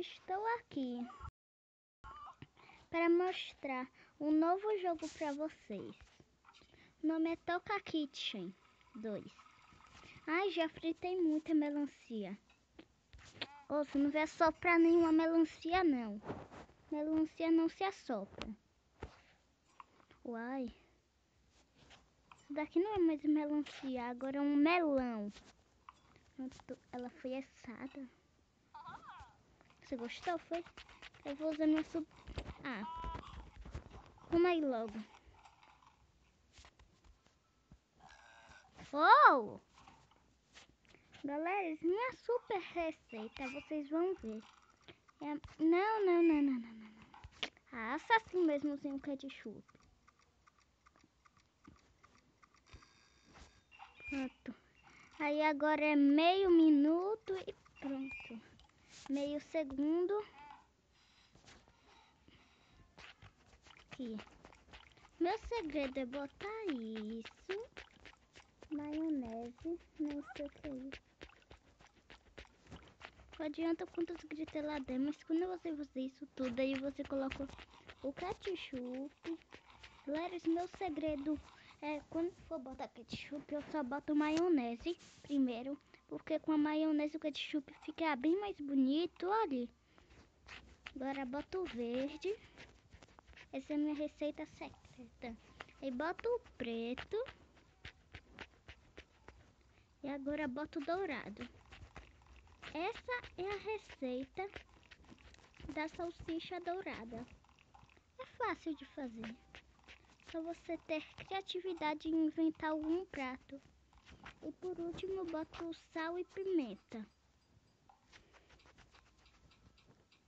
estou aqui para mostrar um novo jogo para vocês. O nome é Toca Kitchen 2. Ai, já fritei muita melancia. Você não vai assoprar nenhuma melancia, não. Melancia não se assopra. Uai. Isso daqui não é mais melancia, agora é um melão. Pronto, ela foi assada. Você gostou, foi? Eu vou usar minha vamos aí logo. Oh! Galera, isso não é super receita, vocês vão ver. Não. Assa assim mesmo sem o ketchup. Pronto. Aí agora é meio minuto e pronto. Meio segundo. Aqui. Meu segredo é botar isso. Maionese. Não sei o que é isso. Não adianta quantos gritos lá dentro, mas quando você fazer isso tudo, aí você coloca o ketchup. Galera, esse meu segredo é quando for botar ketchup, eu só boto maionese primeiro, porque com a maionese o ketchup fica bem mais bonito, olha. Agora boto o verde. Essa é a minha receita secreta. Aí boto o preto. E agora boto o dourado. Essa é a receita da salsicha dourada. É fácil de fazer. Só você ter criatividade em inventar algum prato. E por último, boto sal e pimenta.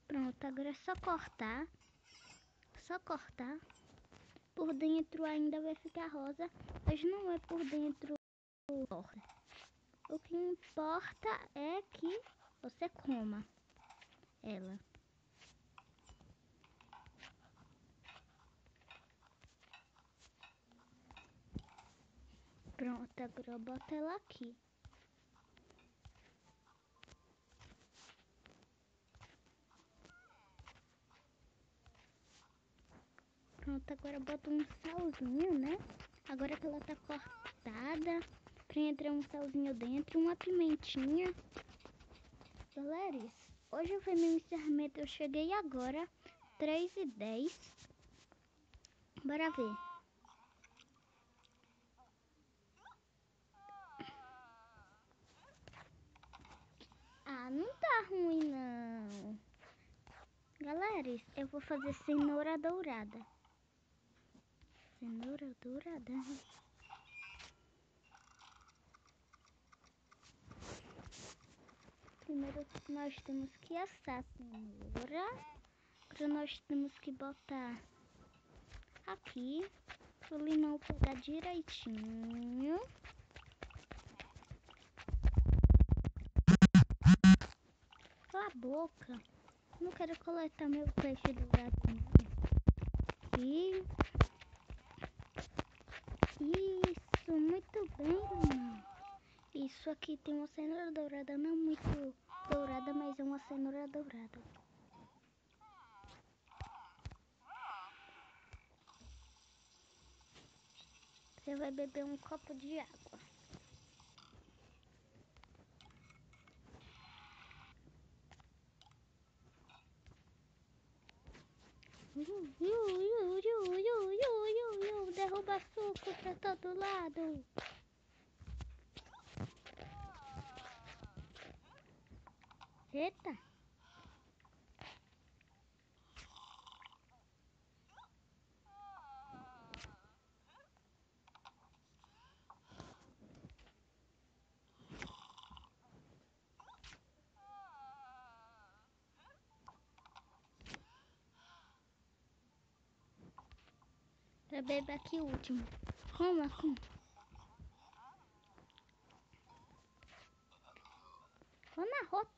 Pronto, agora é só cortar. Só cortar. Por dentro ainda vai ficar rosa, mas não é por dentro. O que importa é que você coma ela. Pronto, agora eu boto ela aqui. Pronto, agora eu boto um salzinho, né? Agora que ela tá cortada, pra entrar um salzinho dentro, uma pimentinha. Galera, hoje foi meu encerramento, eu cheguei agora, 3h10. Bora ver. Ah, não tá ruim não. Galera, eu vou fazer cenoura dourada. Cenoura dourada. Primeiro nós temos que assar a cenoura. Agora nós temos que botar aqui o limão pegar direitinho. Cala a boca. Não quero coletar meu peixe dourado não. E isso, muito bem, irmão. Isso aqui tem uma cenoura dourada, não muito dourada, mas é uma cenoura dourada. Você vai beber um copo de água. Derruba suco pra todo lado. Eita. Eu bebo aqui o último. Coma. Coma roça.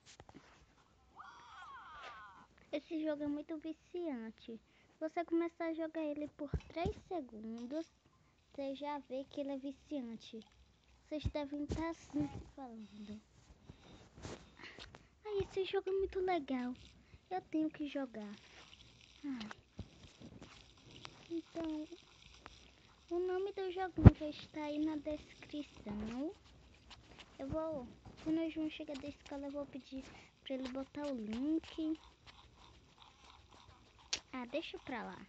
Esse jogo é muito viciante. Se você começar a jogar ele por 3 segundos, você já vê que ele é viciante. Vocês devem estar assim falando. Ai, esse jogo é muito legal. Eu tenho que jogar. Ai. Então, o nome do joguinho vai estar aí na descrição. Quando o João chegar da escola, eu vou pedir pra ele botar o link. Ah, deixa pra lá.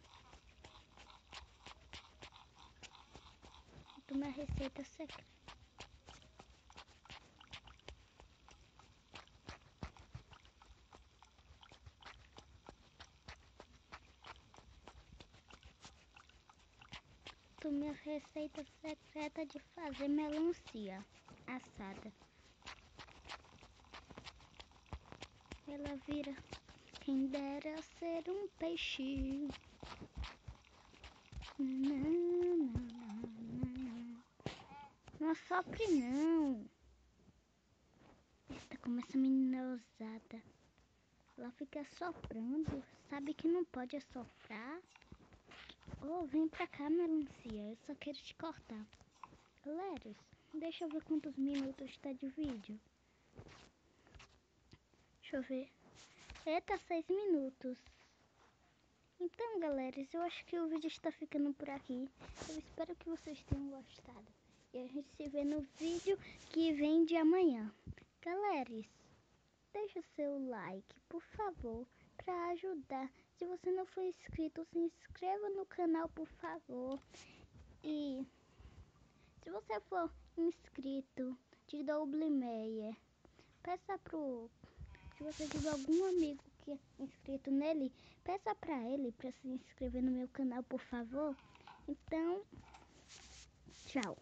Então, minha receita secreta. Minha receita secreta de fazer melancia assada. Ela vira, quem dera ser um peixe. Não assopre não. Eita, como essa menina ousada. Ela fica assoprando. Sabe que não pode assoprar? Oh, vem pra cá, melancia. Eu só quero te cortar. Leris, deixa eu ver quantos minutos está de vídeo. Deixa eu ver. Eita, 6 minutos. Então, galera, eu acho que o vídeo está ficando por aqui. Eu espero que vocês tenham gostado. E a gente se vê no vídeo que vem de amanhã. Galera, deixa o seu like, por favor, para ajudar. Se você não for inscrito, se inscreva no canal, por favor. E se você for inscrito de Double Meyer, peça pro... Se você tiver algum amigo que é inscrito nele, peça pra ele para se inscrever no meu canal, por favor. Então, tchau.